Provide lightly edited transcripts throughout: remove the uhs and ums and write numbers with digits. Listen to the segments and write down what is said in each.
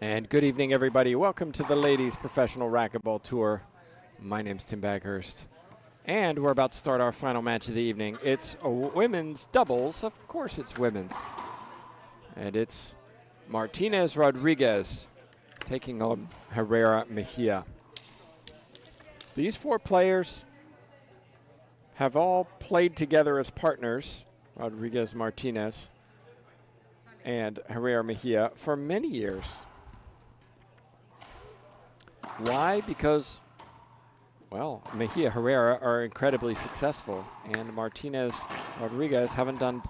And good evening, everybody. Welcome to the Ladies Professional Racquetball Tour. My name's Tim Baghurst, and we're about to start our final match of the evening. It's a women's doubles. Of course it's women's. And it's Martinez Rodriguez taking on Herrera Mejia. These four players have all played together as partners, Rodriguez Martinez and Herrera Mejia, for many years. Why? Because, well, Mejia, Herrera are incredibly successful, and Martinez, Rodriguez haven't done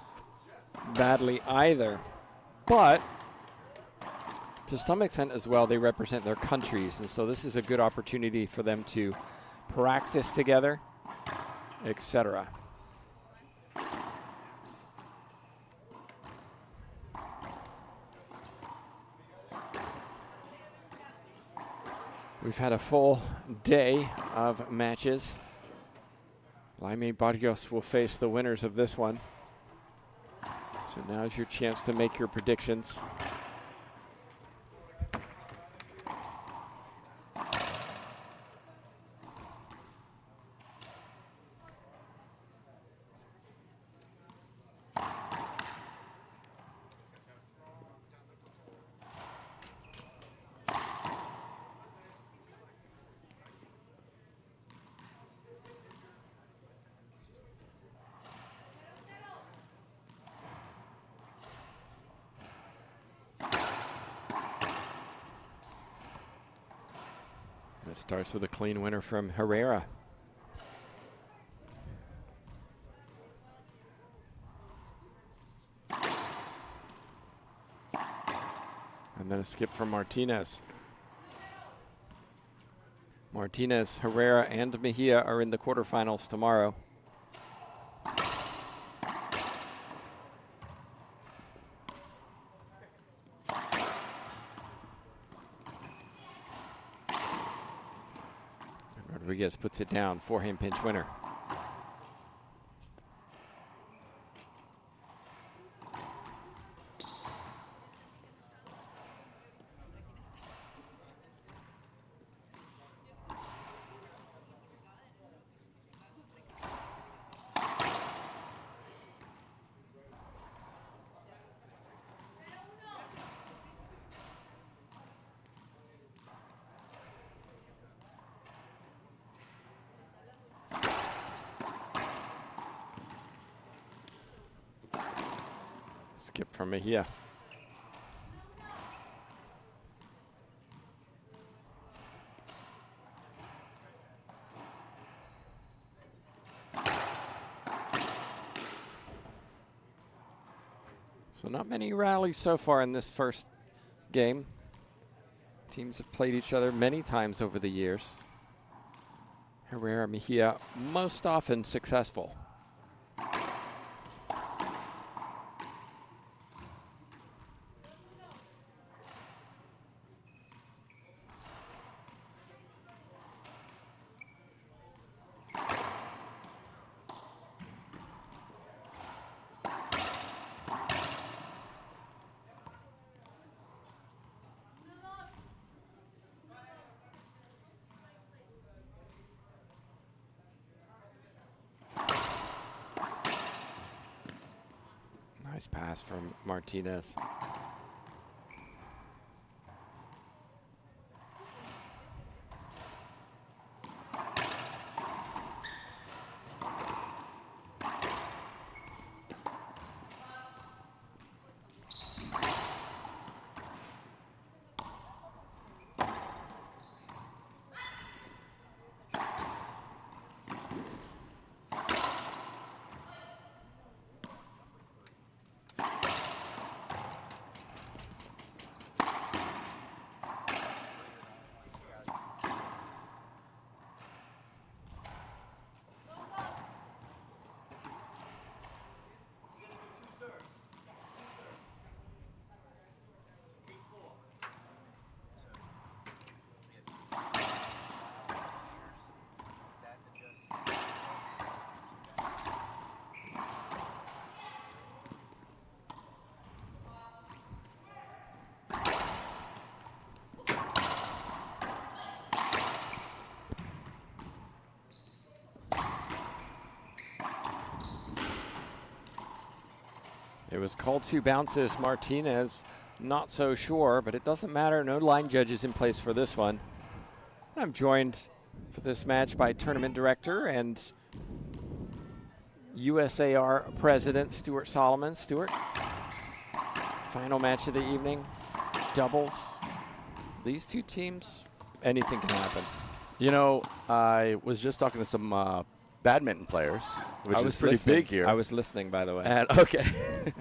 badly either. But to some extent as well, they represent their countries, and so this is a good opportunity for them to practice together, etc. We've had a full day of matches. Laime Barrios will face the winners of this one. So now's your chance to make your predictions. It starts with a clean winner from Herrera. And then a skip from Martinez. Martinez, Herrera, and Mejia are in the quarterfinals tomorrow. Rodriguez puts it down, forehand pinch winner. Skip from Mejia. So not many rallies so far in this first game. Teams have played each other many times over the years. Herrera Mejia most often successful. Nice pass from Martinez. It was called 2 bounces. Martinez not so sure, but it doesn't matter. No line judges in place for this one. I'm joined for this match by tournament director and USAR president Stuart Solomon. Stuart, final match of the evening, doubles. These two teams, anything can happen. You know, I was just talking to some badminton players, which is pretty big here. I was listening, by the way. And okay.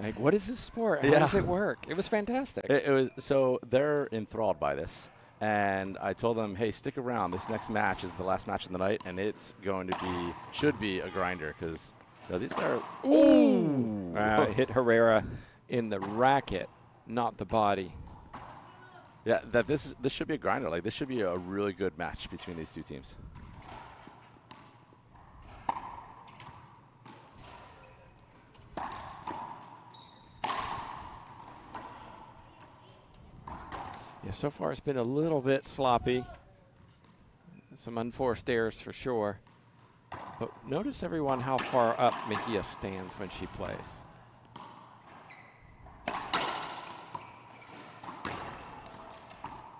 Like, what is this sport? How does it work? It was fantastic. It was, so they're enthralled by this. And I told them, hey, stick around. This next match is the last match of the night, and it's going to be, should be a grinder, because these are, ooh. Hit Herrera in the racket, not the body. Yeah, this should be a grinder. Like, this should be a really good match between these two teams. Yeah, so far it's been a little bit sloppy. Some unforced errors for sure. But notice, everyone, how far up Mejia stands when she plays.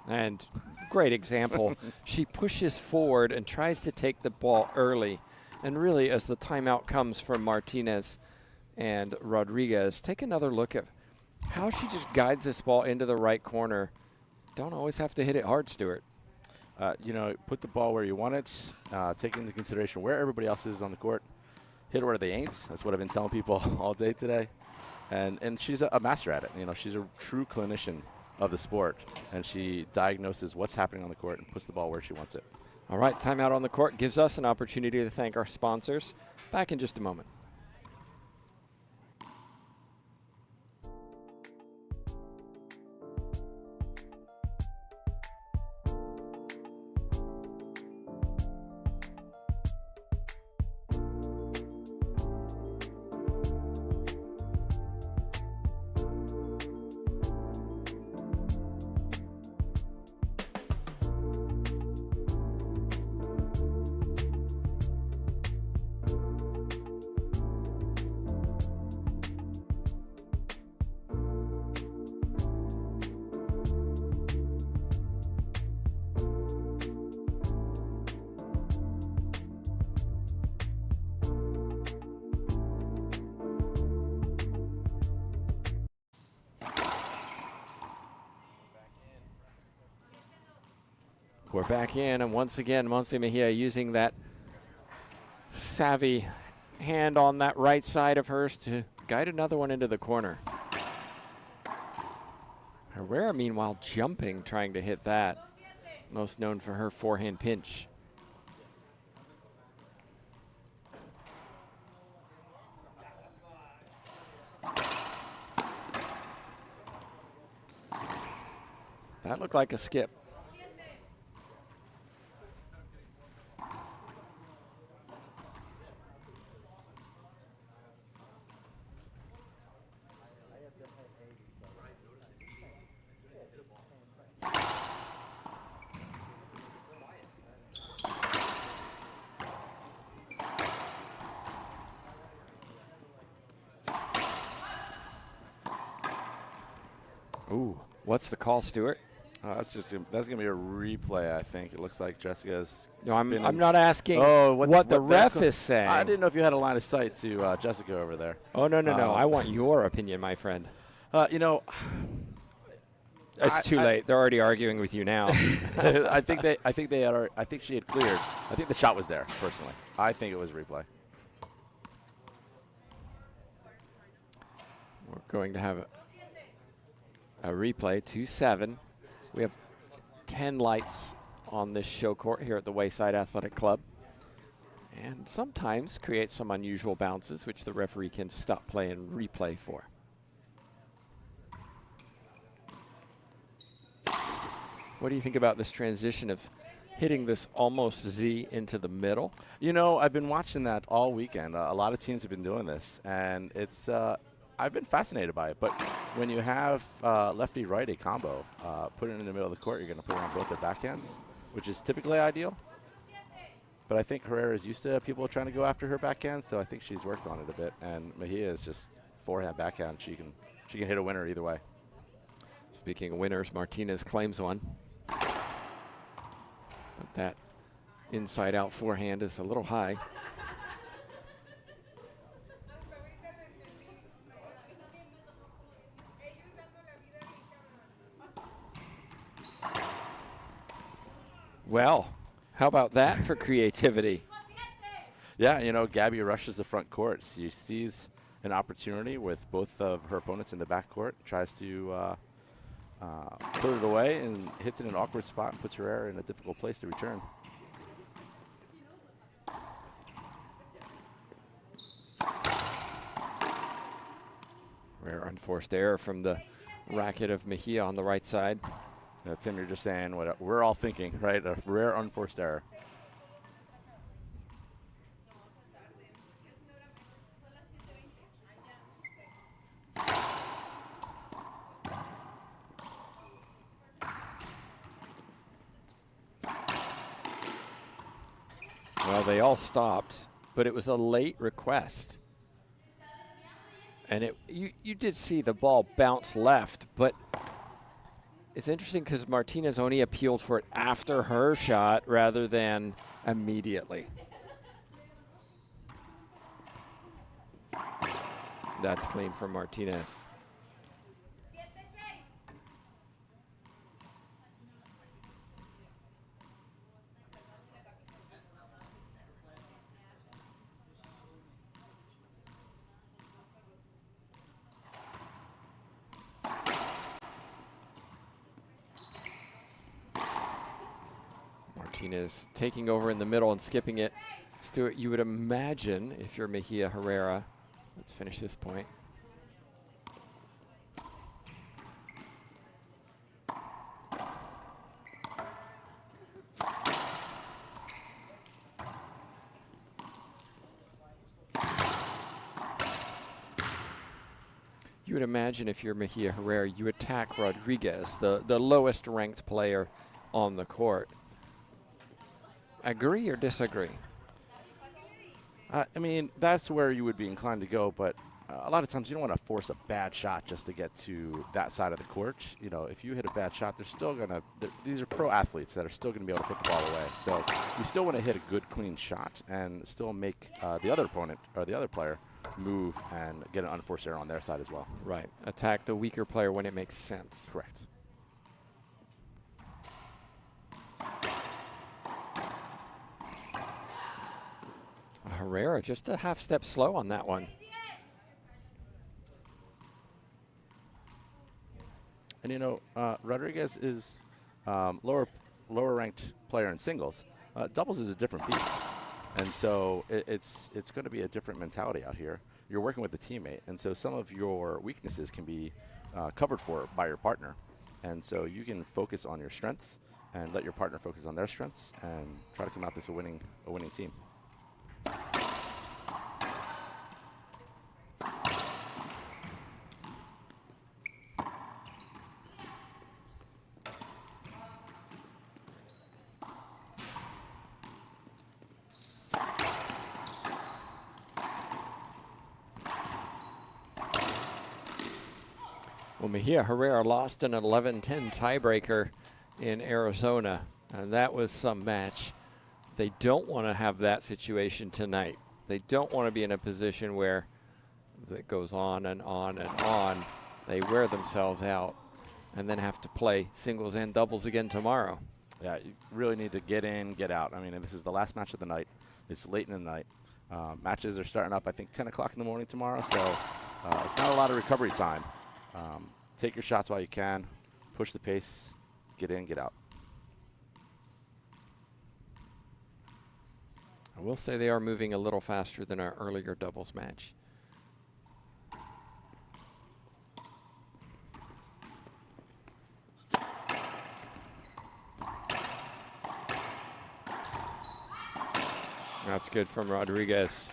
And great example. She pushes forward and tries to take the ball early. And really, as the timeout comes from Martinez and Rodriguez, take another look at how she just guides this ball into the right corner. Don't always have to hit it hard, Stuart. You know, put the ball where you want it, take into consideration where everybody else is on the court. Hit it where they ain't. That's what I've been telling people all day today. And she's a master at it. You know, she's a true clinician of the sport, and she diagnoses what's happening on the court and puts the ball where she wants it. All right, timeout on the court gives us an opportunity to thank our sponsors. Back in just a moment. We're back in, and once again, Monse Mejia using that savvy hand on that right side of hers to guide another one into the corner. Herrera, meanwhile, jumping, trying to hit that. Most known for her forehand pinch. That looked like a skip. Ooh, what's the call, Stuart? That's gonna be a replay. I think it looks like Jessica's. No, I'm not asking what the ref is saying. I didn't know if you had a line of sight to Jessica over there. Oh no. I want your opinion, my friend. You know, it's too late. They're already arguing with you now. I think she had cleared. I think the shot was there. Personally, I think it was replay. We're going to have a replay, 2-7. We have 10 lights on this show court here at the Wayside Athletic Club, and sometimes create some unusual bounces, which the referee can stop play and replay for. What do you think about this transition of hitting this almost Z into the middle? You know, I've been watching that all weekend. A lot of teams have been doing this, and it's I've been fascinated by it. But when you have lefty-righty combo, put it in the middle of the court, you're going to put it on both their backhands, which is typically ideal. But I think Herrera is used to people trying to go after her backhand, so I think she's worked on it a bit. And Mejia is just forehand, backhand. She can hit a winner either way. Speaking of winners, Martinez claims one. But that inside-out forehand is a little high. Well, how about that for creativity? Yeah, you know, Gabby rushes the front court. She sees an opportunity with both of her opponents in the back court, tries to put it away and hits it in an awkward spot and puts Herrera in a difficult place to return. Rare unforced error from the racket of Mejia on the right side. Tim, you're just saying what we're all thinking, right? A rare unforced error. Well, they all stopped, but it was a late request. And you did see the ball bounce left, but it's interesting because Martinez only appealed for it after her shot rather than immediately. That's clean from Martinez. Martinez taking over in the middle and skipping it. Stuart, you would imagine if you're Mejia Herrera, let's finish this point. You would imagine if you're Mejia Herrera, you attack Rodriguez, the lowest ranked player on the court. Agree or disagree? I mean, that's where you would be inclined to go, but a lot of times you don't want to force a bad shot just to get to that side of the court. You know, if you hit a bad shot, they're still going to – these are pro athletes that are still going to be able to put the ball away. So you still want to hit a good, clean shot and still make the other opponent or the other player move and get an unforced error on their side as well. Right. Attack the weaker player when it makes sense. Correct. Herrera just a half step slow on that one. And you know, Rodriguez is lower ranked player in singles. Doubles is a different beast, and so it's going to be a different mentality out here. You're working with a teammate, and so some of your weaknesses can be covered for by your partner, and so you can focus on your strengths and let your partner focus on their strengths and try to come out this a winning team. Well, Mejia Herrera lost an 11-10 tiebreaker in Arizona, and that was some match. They don't want to have that situation tonight. They don't want to be in a position where it goes on and on and on. They wear themselves out and then have to play singles and doubles again tomorrow. Yeah, you really need to get in, get out. I mean, this is the last match of the night. It's late in the night. Matches are starting up, I think, 10 o'clock in the morning tomorrow, so it's not a lot of recovery time. Take your shots while you can, push the pace, get in, get out. I will say they are moving a little faster than our earlier doubles match. That's good from Rodriguez.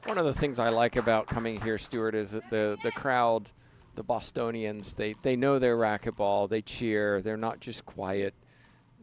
One of the things I like about coming here, Stuart, is that the crowd, the Bostonians, they know their racquetball. They cheer. They're not just quiet,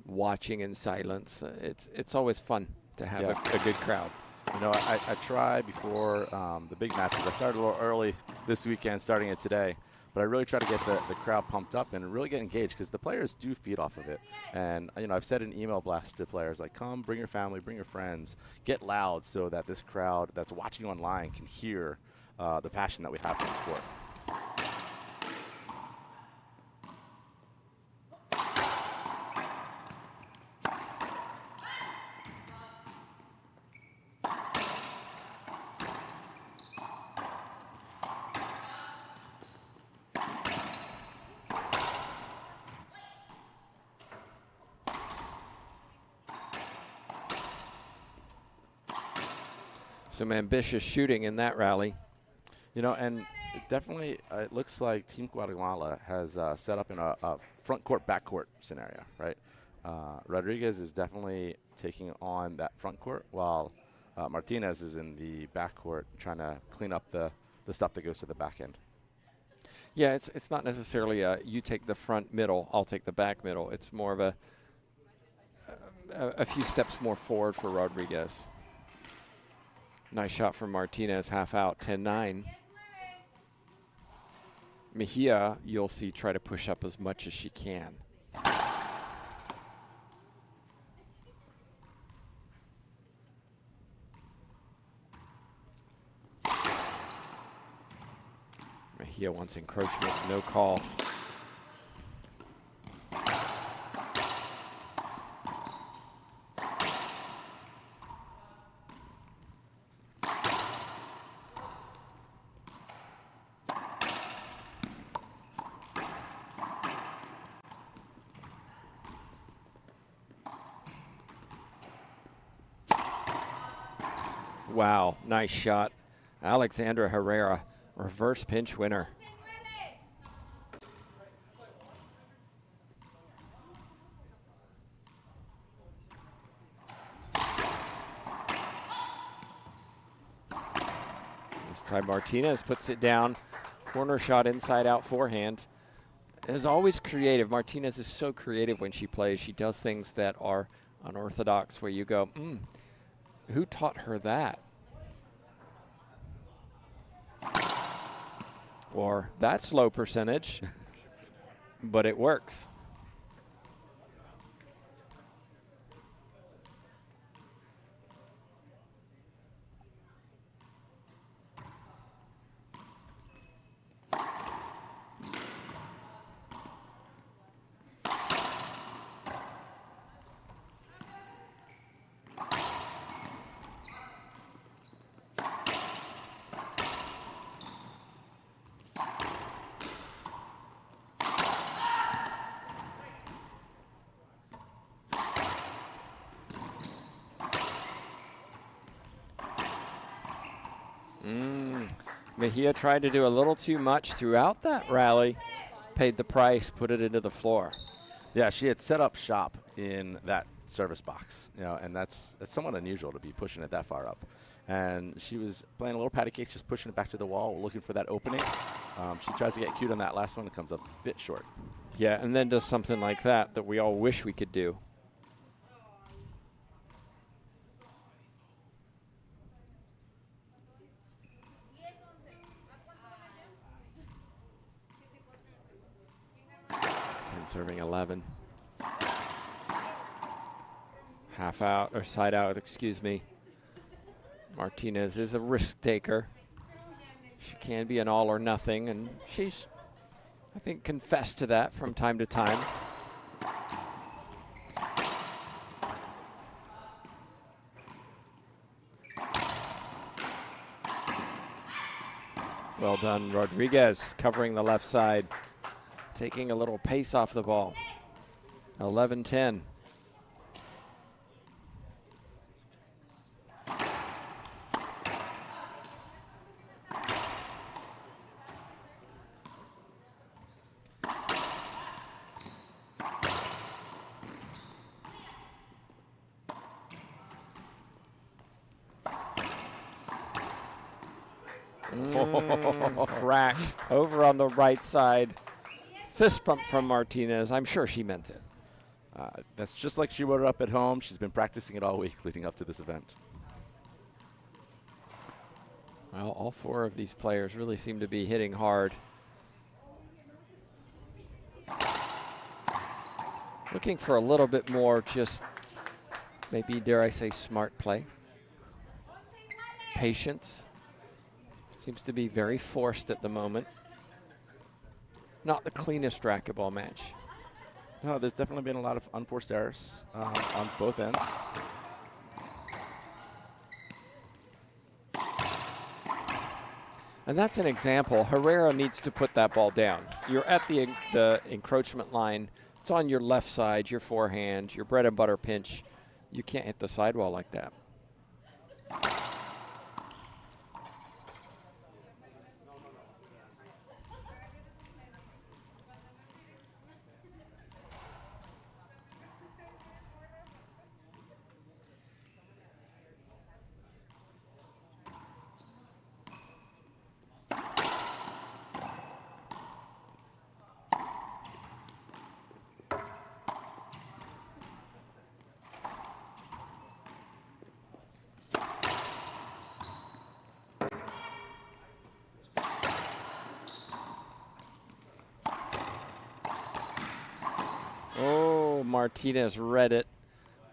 watching in silence. It's always fun to have a good crowd. You know, I try before the big matches. I started a little early this weekend, starting it today. But I really try to get the crowd pumped up and really get engaged because the players do feed off of it. And, you know, I've said an email blast to players like, come, bring your family, bring your friends, get loud so that this crowd that's watching online can hear the passion that we have for the sport. Some ambitious shooting in that rally. You know, and definitely it looks like Team Guatemala has set up in a front court, back court scenario, right? Rodriguez is definitely taking on that front court while Martinez is in the back court trying to clean up the stuff that goes to the back end. Yeah, it's not necessarily you take the front middle, I'll take the back middle. It's more of a few steps more forward for Rodriguez. Nice shot from Martinez, half out, 10-9. Mejia, you'll see, try to push up as much as she can. Mejia wants encroachment, no call. Wow, nice shot. Alexandra Herrera, reverse pinch winner. This time Martinez puts it down. Corner shot, inside out forehand. Is always creative. Martinez is so creative when she plays. She does things that are unorthodox where you go, who taught her that? Or that's low percentage, but it works. Mejia tried to do a little too much throughout that rally, paid the price, put it into the floor. Yeah, she had set up shop in that service box, you know, and that's somewhat unusual to be pushing it that far up. And she was playing a little patty cake, just pushing it back to the wall, looking for that opening. She tries to get cute on that last one. It comes up a bit short. Yeah, and then does something like that that we all wish we could do. Serving 11. Half out, or side out, excuse me. Martinez is a risk taker. She can be an all or nothing, and she's, I think, confessed to that from time to time. Well done, Rodriguez, covering the left side. Taking a little pace off the ball. 11-10. Crack over on the right side. Fist bump from Martinez. I'm sure she meant it. That's just like she wrote it up at home. She's been practicing it all week leading up to this event. Well, all four of these players really seem to be hitting hard. Looking for a little bit more, just maybe, dare I say, smart play. Patience. Seems to be very forced at the moment. Not the cleanest racquetball match. No, there's definitely been a lot of unforced errors on both ends. And that's an example. Herrera needs to put that ball down. You're at the encroachment line. It's on your left side, your forehand, your bread and butter pinch. You can't hit the sidewall like that. Oh, Martinez read it,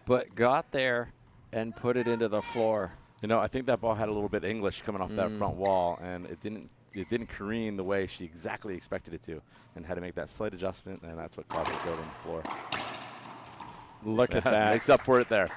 but got there and put it into the floor. You know, I think that ball had a little bit English coming off that front wall, and it didn't careen the way she exactly expected it to, and had to make that slight adjustment, and that's what caused it to go to the floor. Look at that. Makes up for it there.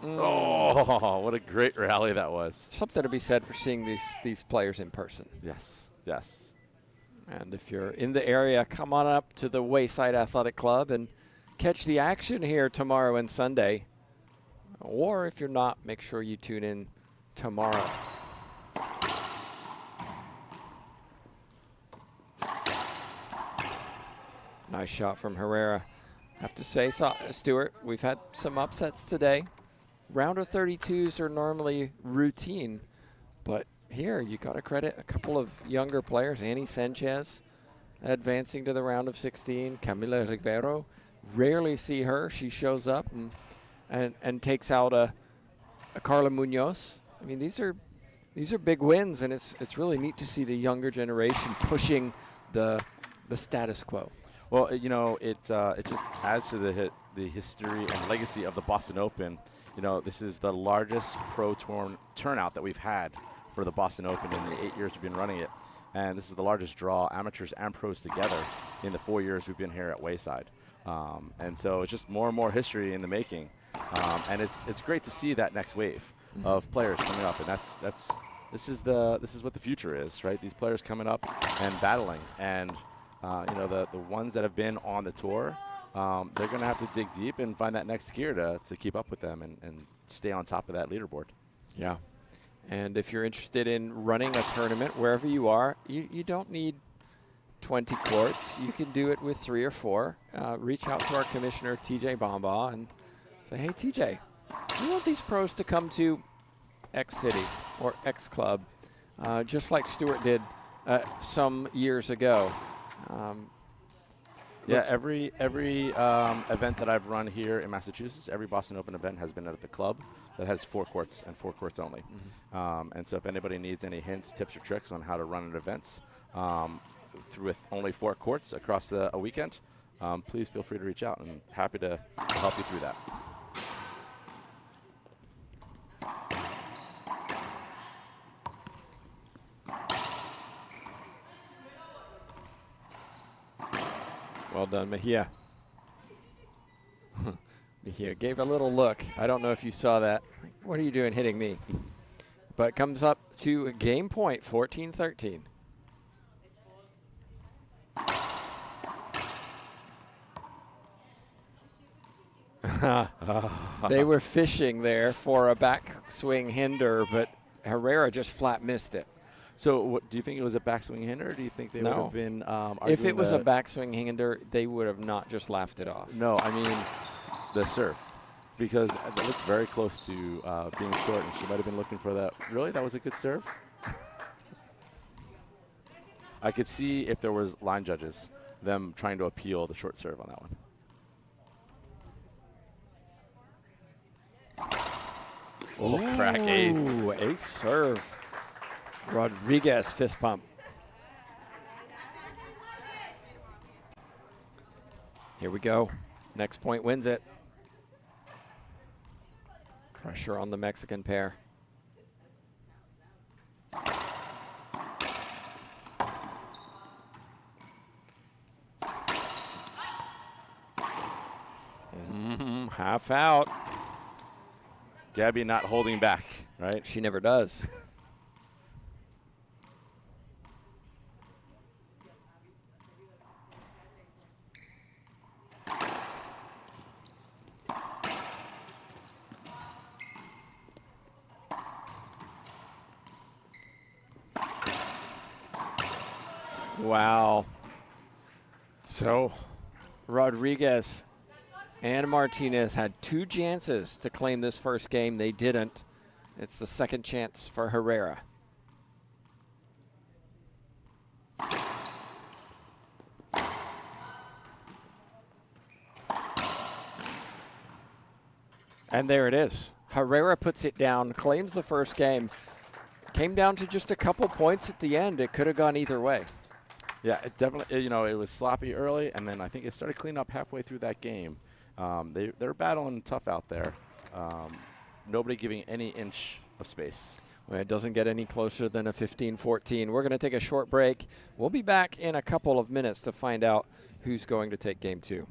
Oh, what a great rally that was. Something to be said for seeing these players in person. Yes, yes. And if you're in the area, come on up to the Wayside Athletic Club and catch the action here tomorrow and Sunday. Or if you're not, make sure you tune in tomorrow. Nice shot from Herrera. Have to say, Stuart, we've had some upsets today. Round of 32s are normally routine, but here you got to credit a couple of younger players. Annie Sanchez advancing to the round of 16. Camila Rivero, rarely see her. She shows up and takes out a Carla Munoz. I mean, these are big wins, and it's really neat to see the younger generation pushing the status quo. Well, you know, it just adds to the history and legacy of the Boston Open. You know, this is the largest pro turnout that we've had for the Boston Open in the 8 years we've been running it. And this is the largest draw, amateurs and pros together, in the 4 years we've been here at Wayside. And so it's just more and more history in the making. And it's great to see that next wave of players coming up. And this is what the future is, right? These players coming up and battling. And, you know, the ones that have been on the tour, they're going to have to dig deep and find that next skier to keep up with them and stay on top of that leaderboard. Yeah. And if you're interested in running a tournament wherever you are, you don't need 20 courts. You can do it with 3 or 4. Reach out to our commissioner, TJ Bamba, and say, hey, TJ, we want these pros to come to X city or X club, just like Stuart did some years ago. Yeah, every event that I've run here in Massachusetts, every Boston Open event has been at the club that has 4 courts and 4 courts only. And so if anybody needs any hints, tips, or tricks on how to run an event with only 4 courts across a weekend, please feel free to reach out, and happy to help you through that. Well done, Mejia. Mejia gave a little look. I don't know if you saw that. What are you doing hitting me? But comes up to game point, 14-13. They were fishing there for a backswing hinder, but Herrera just flat missed it. So what, do you think it was a backswing hinder, or do you think they would have been if it was a backswing hinder, they would have not just laughed it off. No, I mean the serve. Because it looked very close to being short, and she might have been looking for that. Really? That was a good serve? I could see if there was line judges, them trying to appeal the short serve on that one. Oh, crack ace. Ooh, ace serve. Rodriguez fist pump. Here we go. Next point wins it. Pressure on the Mexican pair. Half out. Gabby not holding back, right? She never does. Wow. So Rodriguez and Martinez had 2 chances to claim this first game. They didn't. It's the second chance for Herrera. And there it is. Herrera puts it down, claims the first game. Came down to just a couple points at the end. It could have gone either way. Yeah, it definitely, it was sloppy early, and then I think it started cleaning up halfway through that game. They're battling tough out there. Nobody giving any inch of space. Well, it doesn't get any closer than a 15-14. We're going to take a short break. We'll be back in a couple of minutes to find out who's going to take game 2.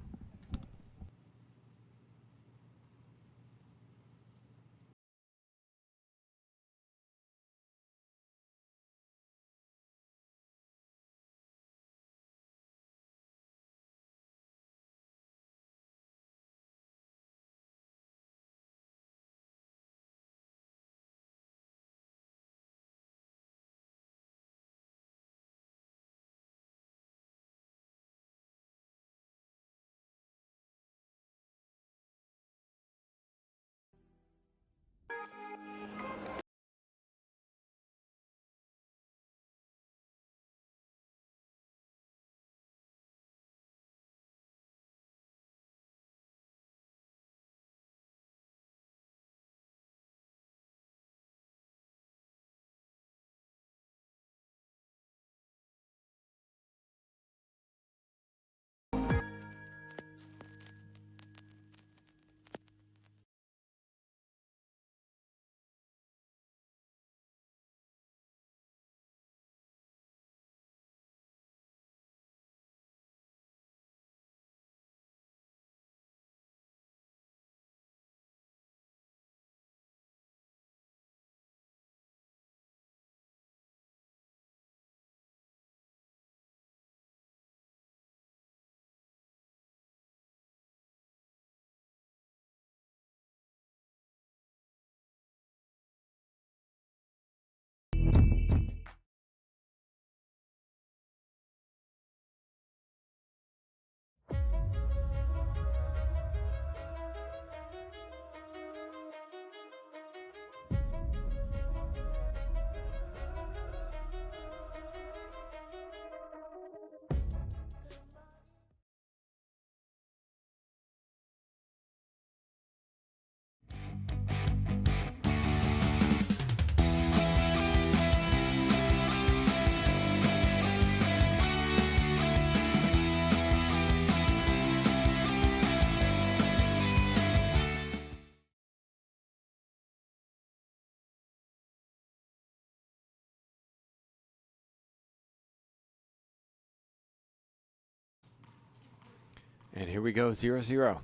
And here we go, 0-0.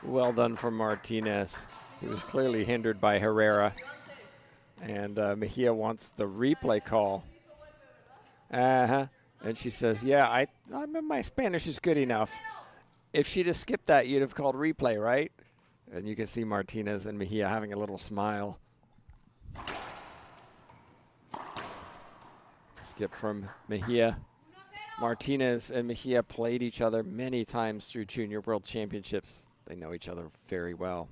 Well done from Martinez. He was clearly hindered by Herrera. And Mejia wants the replay call. Uh-huh. And she says, yeah, my Spanish is good enough. If she'd have skipped that, you'd have called replay, right? And you can see Martinez and Mejia having a little smile. Skip from Mejia. Martinez and Mejia played each other many times through Junior World Championships. They know each other very well.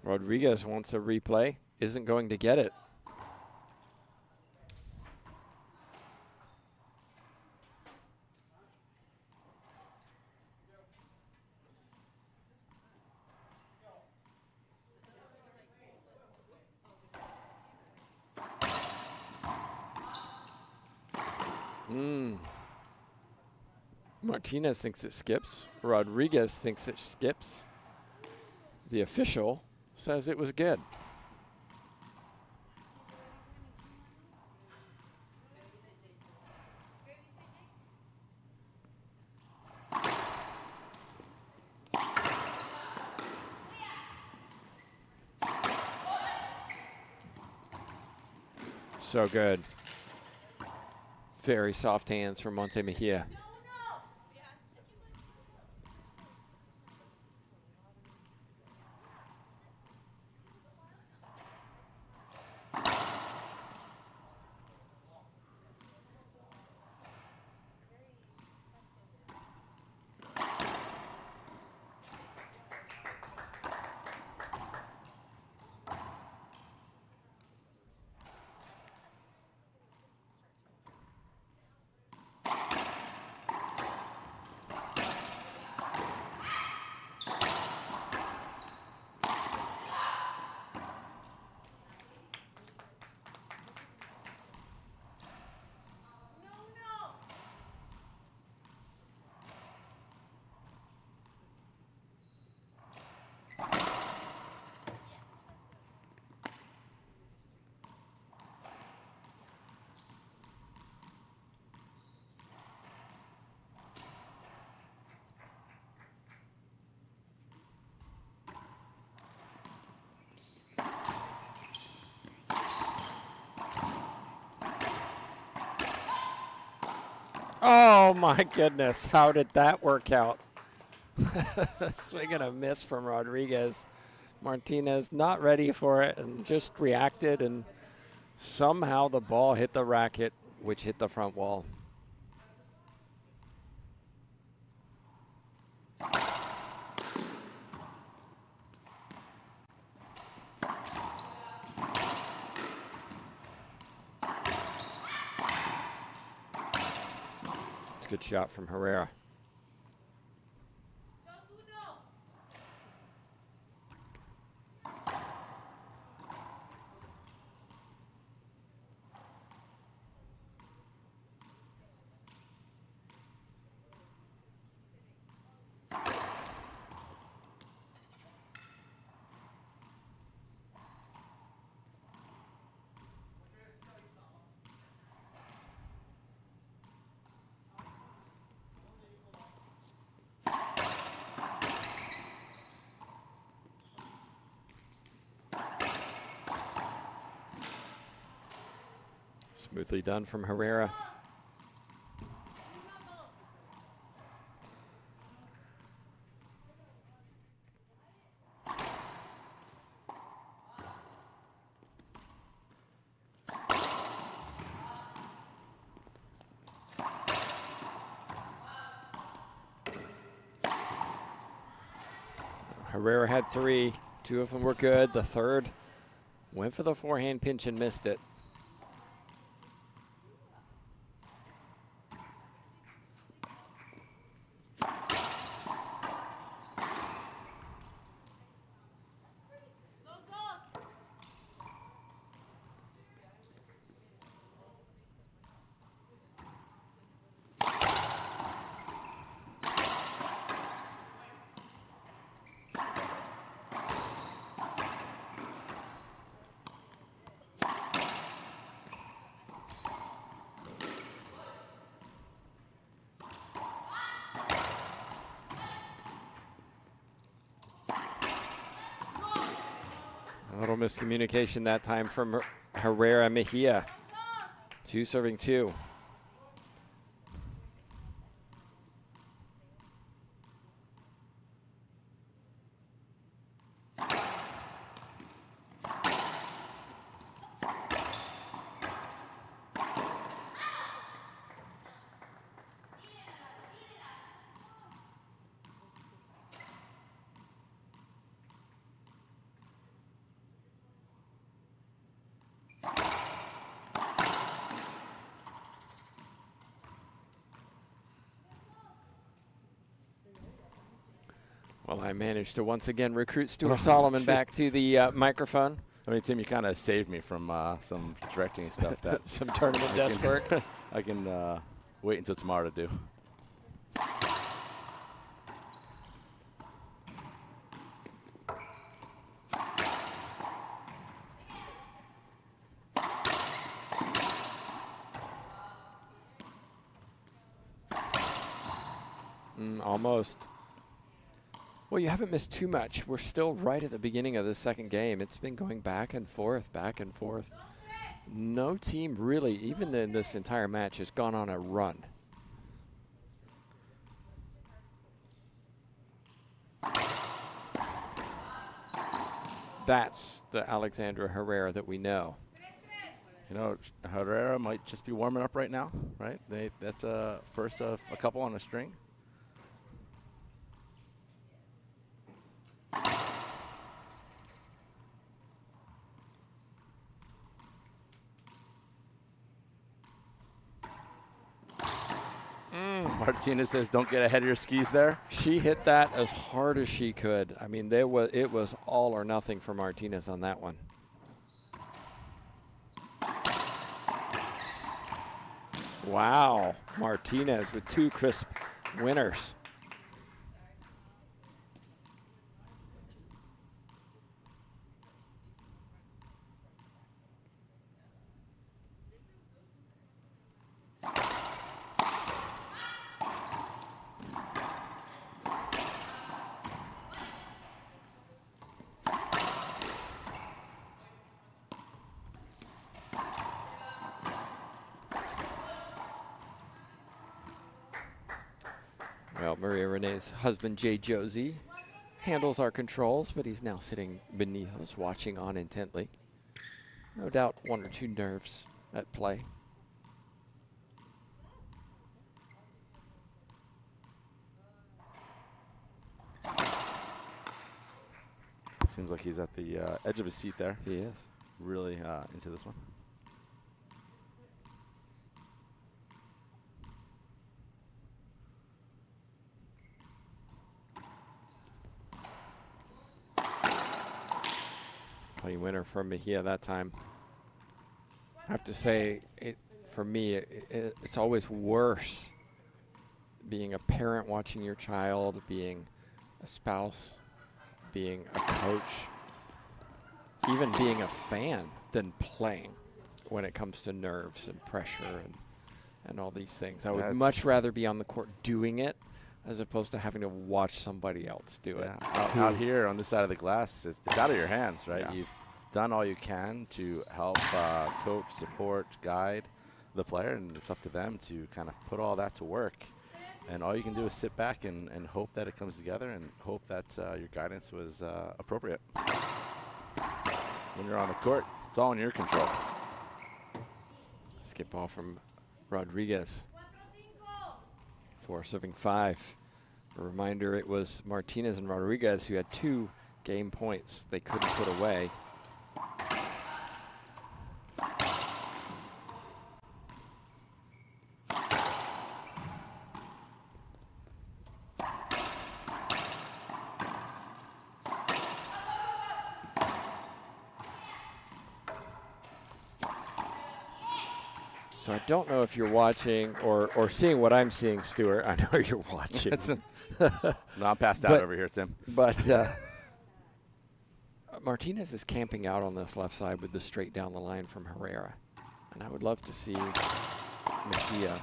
Rodriguez wants a replay, isn't going to get it. Martinez thinks it skips. Rodriguez thinks it skips. The official says it was good. So good. Very soft hands from Monte Mejia. Oh my goodness, how did that work out? Swing and a miss from Rodriguez. Martinez not ready for it and just reacted, and somehow the ball hit the racket, which hit the front wall. Good shot from Herrera. Smoothly done from Herrera. Herrera had three. Two of them were good. The third went for the forehand pinch and missed it. little miscommunication that time from Herrera Mejia. 2 serving 2. Well, I managed to once again recruit Stuart Solomon back to the microphone. I mean, Tim, you kind of saved me from some directing stuff. That Some tournament desk work. I can wait until tomorrow to do. Almost. Well, you haven't missed too much. We're still right at the beginning of the second game. It's been going back and forth, back and forth. No team really, even in this entire match, has gone on a run. That's the Alexandra Herrera that we know. You know, Herrera might just be warming up right now, right? That's a first of a couple on a string. Martinez says, "Don't get ahead of your skis there." She hit that as hard as she could. I mean, it was all or nothing for Martinez on that one. Wow, Martinez with 2 crisp winners. Well, Maria Renee's husband, Jay Josie, handles our controls, but he's now sitting beneath us, watching on intently. No doubt 1 or 2 nerves at play. Seems like he's at the edge of his seat there. He is. Really into this one. Clean winner from Mejia that time. I have to say, for me, it's always worse being a parent watching your child, being a spouse, being a coach, even being a fan than playing when it comes to nerves and pressure and all these things. I would much rather be on the court doing it as opposed to having to watch somebody else do it. Out here on this side of the glass, it's out of your hands, right? Yeah. You've done all you can to help coach, support, guide the player, and it's up to them to kind of put all that to work. And all you can do is sit back and hope that it comes together and hope that your guidance was appropriate. When you're on the court, it's all in your control. Skip ball from Rodriguez. 4 serving 5. A reminder, it was Martinez and Rodriguez who had 2 game points they couldn't put away. So I don't know if you're watching or seeing what I'm seeing, Stuart. I know you're watching. No, I'm passed out over here, Tim. But Martinez is camping out on this left side with the straight down the line from Herrera. And I would love to see Mejia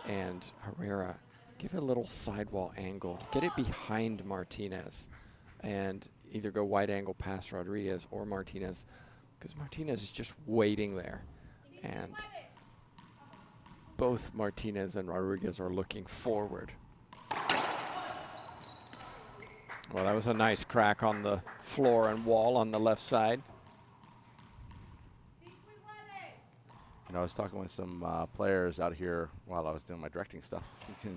and Herrera give it a little sidewall angle, get it behind Martinez. And either go wide angle past Rodriguez or Martinez, because Martinez is just waiting there. And both Martinez and Rodriguez are looking forward. Well, that was a nice crack on the floor and wall on the left side. You know, I was talking with some players out here while I was doing my directing stuff,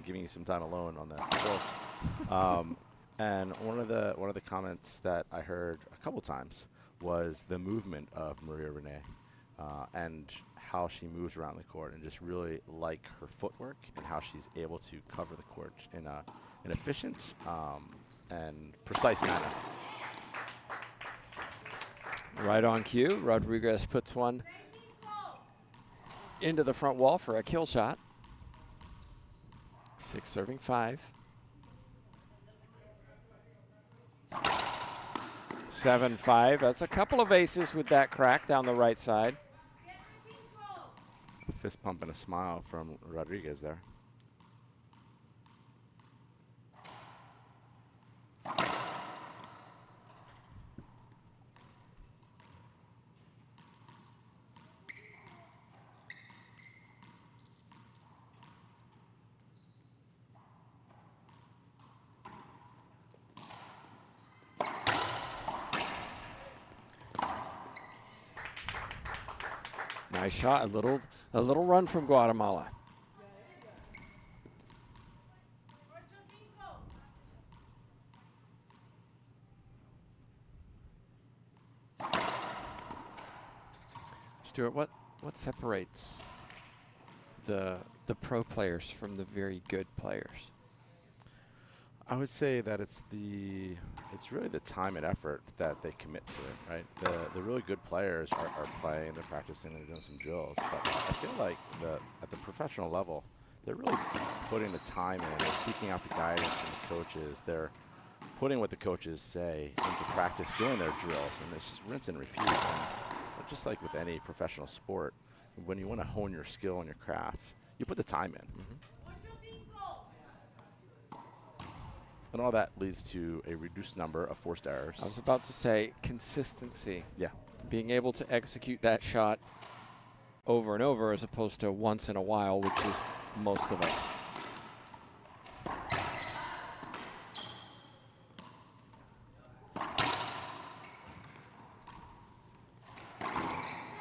giving you some time alone on the course. And one of the comments that I heard a couple times was the movement of Maria Renee and how she moves around the court, and just really like her footwork and how she's able to cover the court in an efficient and precise manner. Right on cue, Rodriguez puts one into the front wall for a kill shot. 6 serving 5. 7-5. That's a couple of aces with that crack down the right side. Fist pump and a smile from Rodriguez there. Nice shot, a little run from Guatemala. Stuart, what separates the pro players from the very good players? I would say that it's really the time and effort that they commit to it, right? The really good players are playing, they're practicing, they're doing some drills. But I feel like at the professional level, they're really putting the time in. They're seeking out the guidance from the coaches. They're putting what the coaches say into practice, doing their drills, and this rinse and repeat. And just like with any professional sport, when you want to hone your skill and your craft, you put the time in. Mm-hmm. And all that leads to a reduced number of forced errors. I was about to say consistency. Yeah. Being able to execute that shot over and over as opposed to once in a while, which is most of us.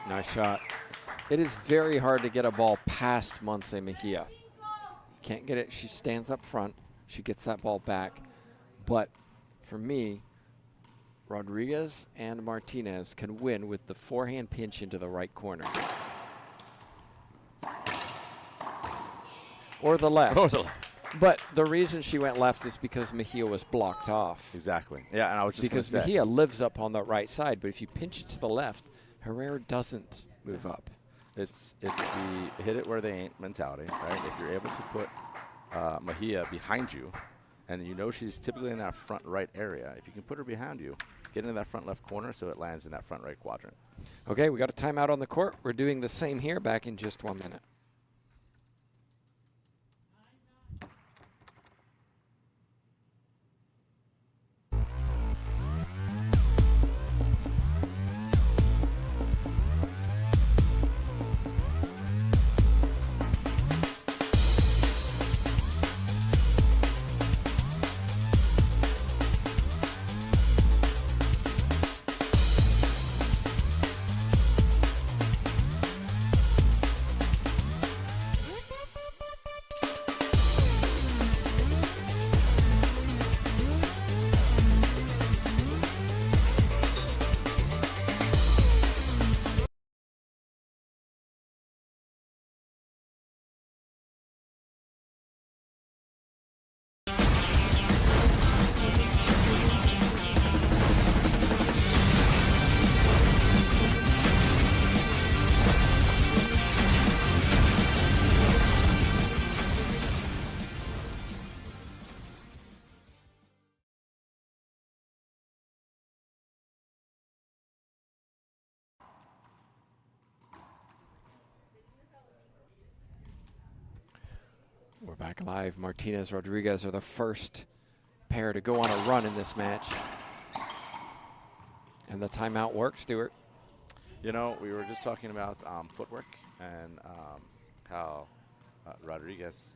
Nice shot. It is very hard to get a ball past Monse Mejia. Can't get it. She stands up front. She gets that ball back. But for me, Rodriguez and Martinez can win with the forehand pinch into the right corner. Or the left. But the reason she went left is because Mejia was blocked off. Exactly. Yeah, and I was just because Mejia lives up on the right side, but if you pinch it to the left, Herrera doesn't move up. It's the hit it where they ain't mentality, right? If you're able to put Mejia behind you, and you know she's typically in that front right area, if you can put her behind you, get into that front left corner so it lands in that front right quadrant. Okay, we got a timeout on the court. We're doing the same here, back in just 1 minute. We're back live. Martinez, Rodriguez are the first pair to go on a run in this match. And the timeout works, Stuart. You know, we were just talking about footwork and how Rodriguez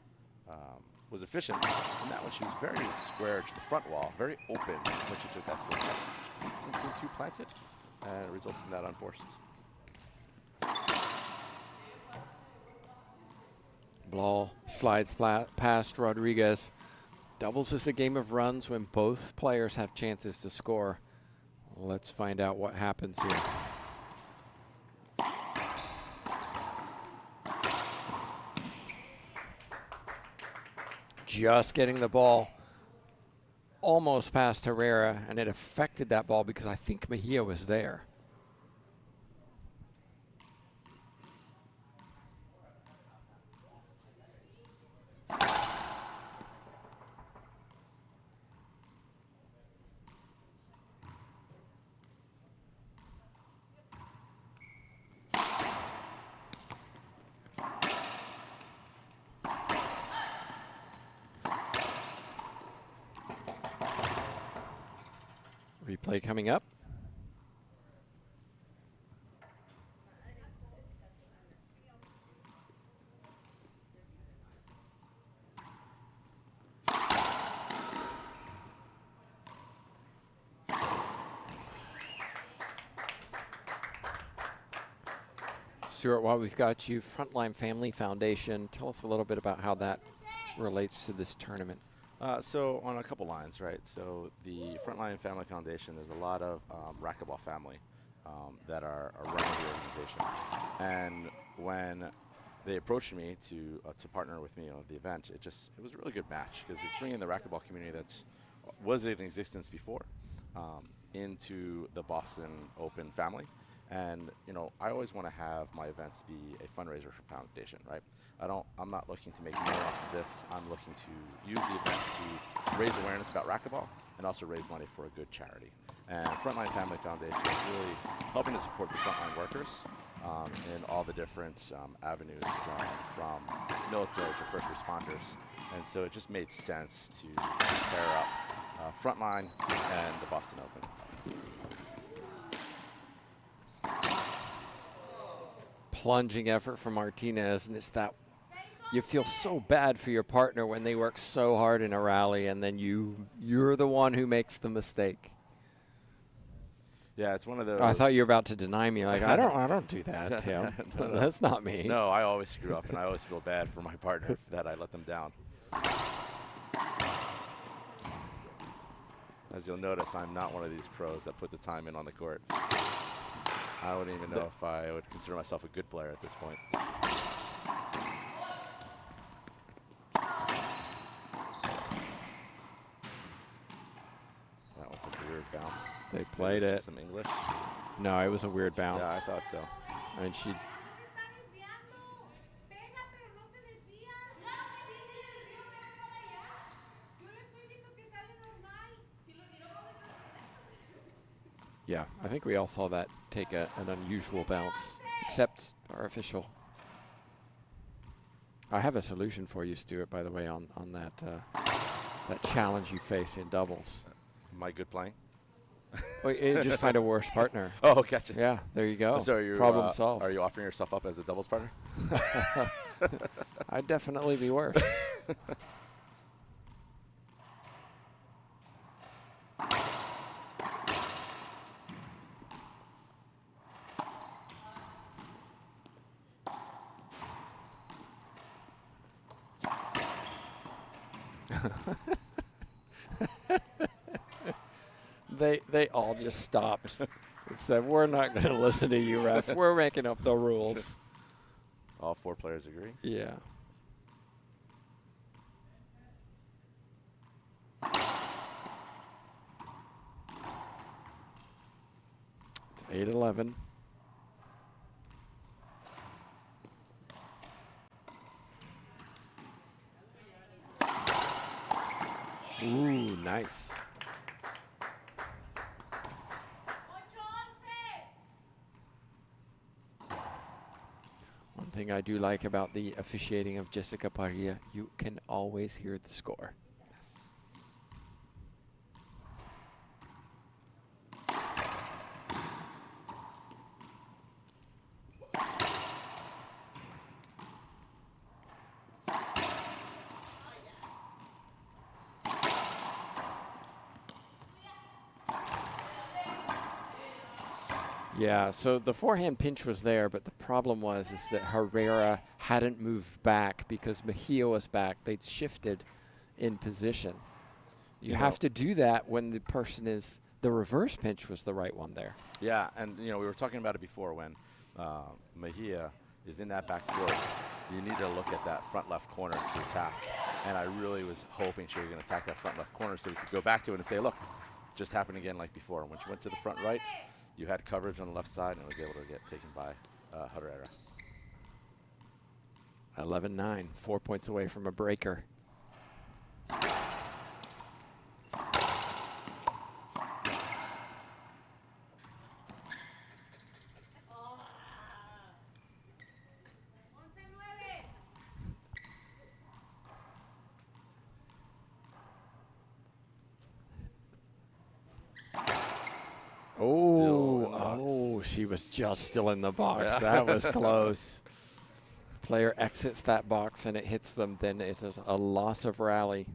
was efficient in that one. She was very square to the front wall, very open when she took that swing. She didn't seem too planted, and it resulted in that unforced. Ball slides past Rodriguez. Doubles is a game of runs when both players have chances to score. Let's find out what happens here. Just getting the ball almost past Herrera, and it affected that ball because I think Mejia was there. Replay coming up. Stuart, while we've got you, Frontline Family Foundation, tell us a little bit about how that relates to this tournament. So on a couple lines, right? So the Frontline Family Foundation, there's a lot of racquetball family that are running the organization. And when they approached me to partner with me on the event, it was a really good match because it's bringing the racquetball community that was in existence before into the Boston Open family. And you know, I always want to have my events be a fundraiser for foundation, right? I'm not looking to make money off of this. I'm looking to use the event to raise awareness about racquetball and also raise money for a good charity. And Frontline Family Foundation is really helping to support the frontline workers in all the different avenues from military to first responders. And so it just made sense to pair up Frontline and the Boston Open. Plunging effort from Martinez, and it's that you feel so bad for your partner when they work so hard in a rally and then you're the one who makes the mistake. Yeah, it's one of those. Oh, I thought you were about to deny me. Like, I don't do that, Tim. No. That's not me. No, I always screw up, and I always feel bad for my partner that I let them down. As you'll notice, I'm not one of these pros that put the time in on the court. I wouldn't even know if I would consider myself a good player at this point. That one's a weird bounce. They played it. Some English? No, it was a weird bounce. Yeah, I thought so. And she. Yeah, I think we all saw that take an unusual bounce, except our official. I have a solution for you, Stuart, by the way, on that that challenge you face in doubles. Am I good playing? Well, just find a worse partner. Oh, gotcha. Yeah, there you go. So are problem solved. Are you offering yourself up as a doubles partner? I'd definitely be worse. They all just stopped and said, "We're not going to listen to you, ref. We're making up the rules." All four players agree? Yeah. It's 8-11. Ooh, nice. One thing I do like about the officiating of Jessica Parilla, you can always hear the score. Yes. Yeah, so the forehand pinch was there, but the problem was is that Herrera hadn't moved back because Mejia was back. They'd shifted in position. You have to do that when the person is, the reverse pinch was the right one there. Yeah, and we were talking about it before when Mejia is in that back court. You need to look at that front left corner to attack. And I really was hoping she was going to attack that front left corner so we could go back to it and say, look, just happened again like before. When she went to the front right, you had coverage on the left side and was able to get taken by Herrera. 11-9, 4 points away from a breaker. Oh, she was just still in the box. Yeah. That was close. Player exits that box and it hits them, then it is a loss of rally.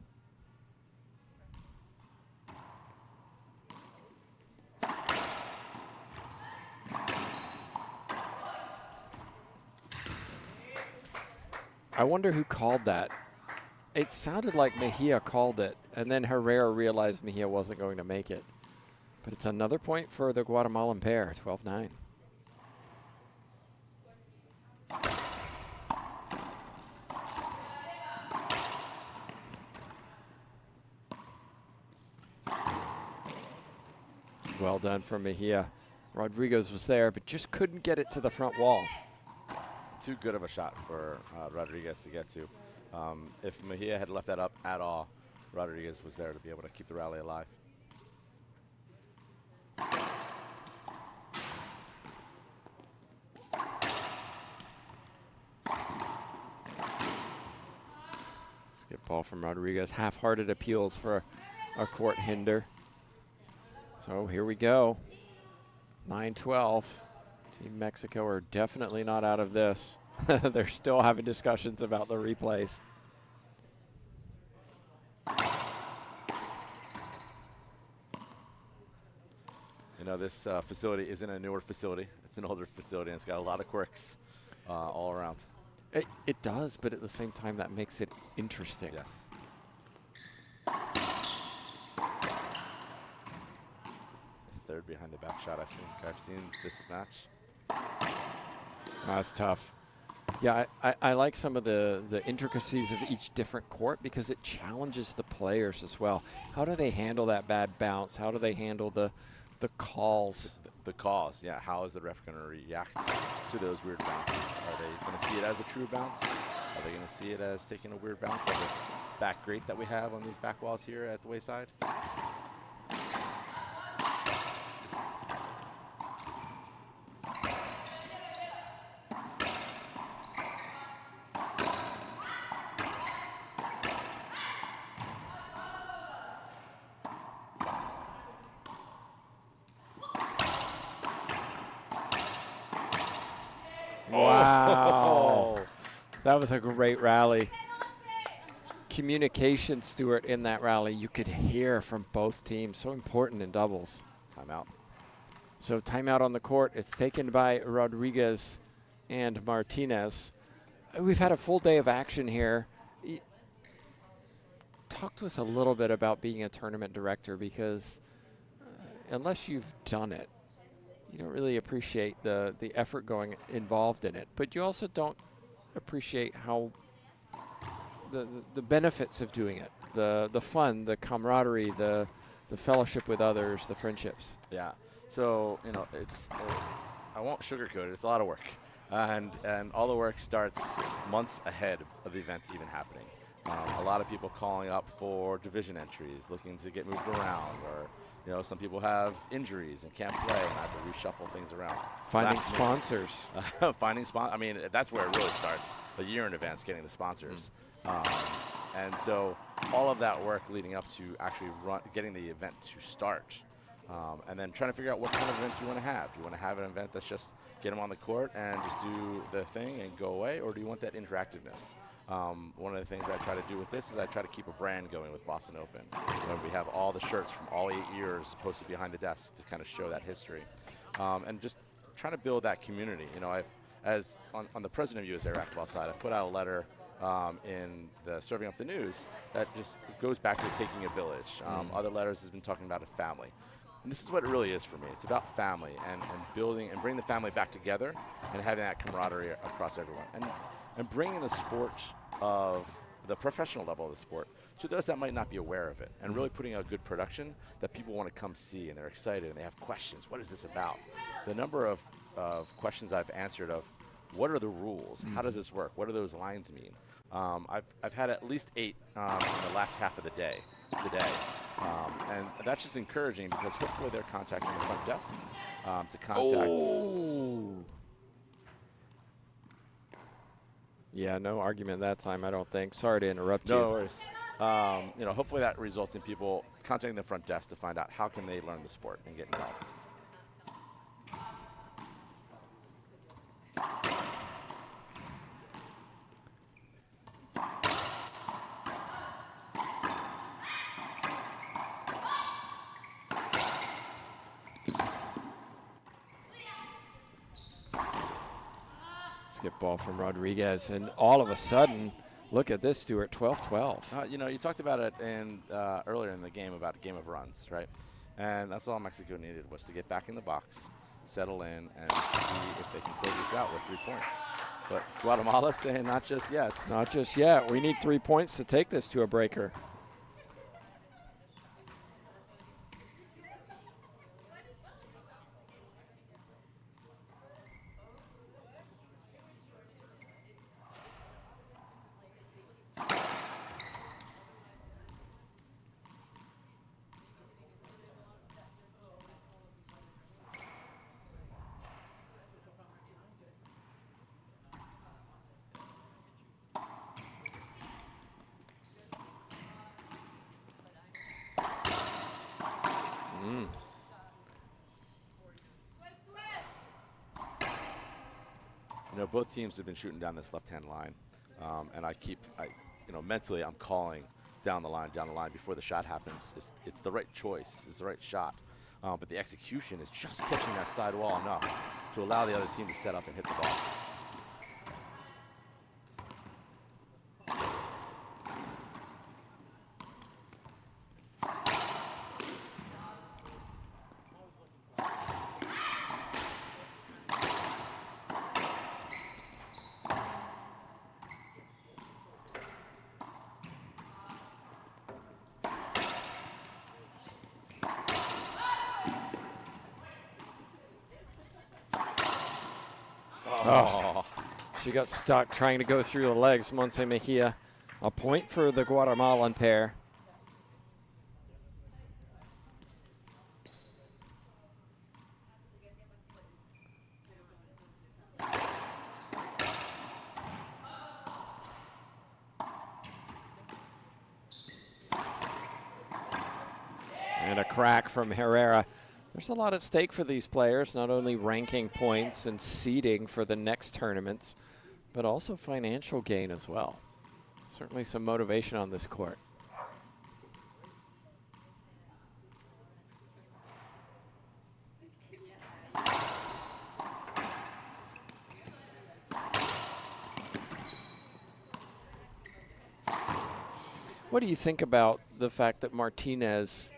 I wonder who called that. It sounded like Mejia called it, and then Herrera realized Mejia wasn't going to make it. But it's another point for the Guatemalan pair, 12-9. Well done from Mejia. Rodriguez was there, but just couldn't get it to the front wall. Too good of a shot for Rodriguez to get to. If Mejia had left that up at all, Rodriguez was there to be able to keep the rally alive. Skip ball from Rodriguez. Half-hearted appeals for a court hinder. So here we go. 9-12. Team Mexico are definitely not out of this. They're still having discussions about the replays. This facility isn't a newer facility. It's an older facility, and it's got a lot of quirks all around. It does, but at the same time, that makes it interesting. Yes. Third behind the back shot, I think I've seen this match. That's tough. Yeah, I like some of the intricacies of each different court because it challenges the players as well. How do they handle that bad bounce? How do they handle the calls? The calls, yeah. How is the ref going to react to those weird bounces? Are they going to see it as a true bounce? Are they going to see it as taking a weird bounce like this back grate that we have on these back walls here at the Wayside? Wow. That was a great rally. Communication, Stuart, in that rally, you could hear from both teams. So important in doubles. Timeout. So timeout on the court. It's taken by Rodriguez and Martinez. We've had a full day of action here. Talk to us a little bit about being a tournament director because unless you've done it, you don't really appreciate the effort going involved in it, but you also don't appreciate how the benefits of doing it, the fun, the camaraderie, the fellowship with others, the friendships. Yeah. So it's I won't sugarcoat it. It's a lot of work, and all the work starts months ahead of the event even happening. A lot of people calling up for division entries, looking to get moved around, or some people have injuries and can't play and have to reshuffle things around. Finding sponsors. Finding sponsors. I mean, that's where it really starts, a year in advance getting the sponsors. And so all of that work leading up to actually getting the event to start. And then trying to figure out what kind of event you want to have. Do you want to have an event that's just get them on the court and just do the thing and go away, or do you want that interactiveness? One of the things I try to do with this is I try to keep a brand going with Boston Open. We have all the shirts from all 8 years posted behind the desk to kind of show that history. And just trying to build that community. You know, as on the president of USA Racquetball side, I've put out a letter in the Serving Up the News that just goes back to taking a village. Other letters has been talking about a family. And this is what it really is for me. It's about family and building and bringing the family back together and having that camaraderie across everyone. And bringing the sport of the professional level of the sport to those that might not be aware of it, and really putting out good production that people want to come see, and they're excited and they have questions. What is this about? The number of questions I've answered of what are the rules? How does this work? What do those lines mean? I've had at least 8 in the last half of the day today. And that's just encouraging because hopefully they're contacting the front desk to contact. Oh. Yeah, no argument that time, I don't think. Sorry to interrupt you. No worries. You know, hopefully that results in people contacting the front desk to find out how can they learn the sport and get involved. Skip ball from Rodriguez, and all of a sudden, look at this, Stuart, 12-12. You know, you talked about it earlier in the game about a game of runs, right? And that's all Mexico needed was to get back in the box, settle in, and see if they can close this out with 3 points. But Guatemala saying not just yet. Not just yet. We need 3 points to take this to a breaker. You know, both teams have been shooting down this left-hand line, and you know, mentally I'm calling down the line before the shot happens. It's the right choice, it's the right shot, but the execution is just catching that side wall enough to allow the other team to set up and hit the ball. Oh, she got stuck trying to go through the legs. Monse Mejia, a point for the Guatemalan pair. And a crack from Herrera. There's a lot at stake for these players, not only ranking points and seeding for the next tournaments, but also financial gain as well. Certainly some motivation on this court. What do you think about the fact that Martinez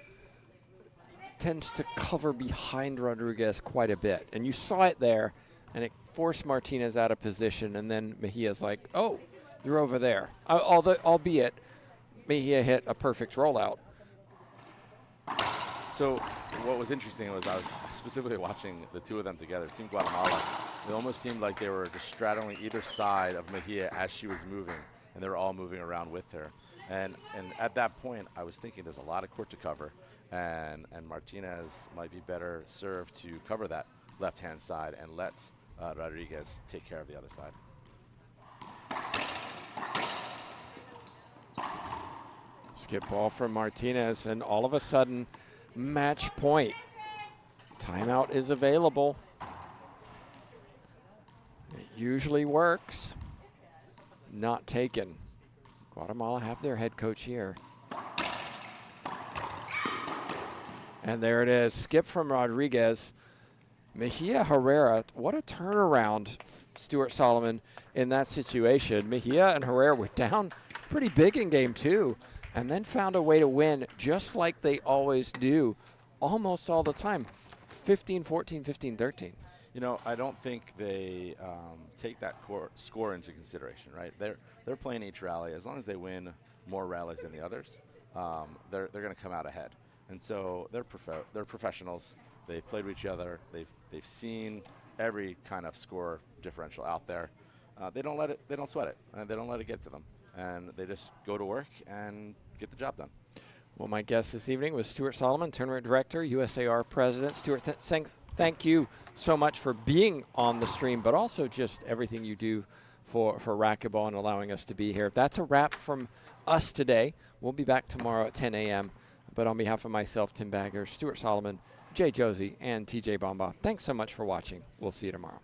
tends to cover behind Rodriguez quite a bit? And you saw it there, and it forced Martinez out of position, and then Mejia's like, oh, you're over there. Albeit, Mejia hit a perfect rollout. So what was interesting was I was specifically watching the two of them together, Team Guatemala. It almost seemed like they were just straddling either side of Mejia as she was moving, and they were all moving around with her. And at that point, I was thinking there's a lot of court to cover, and Martinez might be better served to cover that left-hand side and let Rodriguez take care of the other side. Skip ball from Martinez, and all of a sudden, match point. Timeout is available. It usually works. Not taken. Guatemala have their head coach here. And there it is, skip from Rodriguez. Mejia Herrera, what a turnaround, Stuart Solomon, in that situation. Mejia and Herrera were down pretty big in game 2 and then found a way to win just like they always do almost all the time. 15-14, 15-13. You know, I don't think they take that score into consideration, right? They're playing each rally. As long as they win more rallies than the others, they're going to come out ahead. And so they're professionals. They've played with each other. They've seen every kind of score differential out there. They don't sweat it. They don't let it get to them. And they just go to work and get the job done. Well, my guest this evening was Stuart Solomon, Tournament Director, USAR President. Stuart, thank you so much for being on the stream, but also just everything you do for racquetball and allowing us to be here. That's a wrap from us today. We'll be back tomorrow at 10 a.m. But on behalf of myself, Tim Bagger, Stuart Solomon, Jay Josie, and TJ Bomba, thanks so much for watching. We'll see you tomorrow.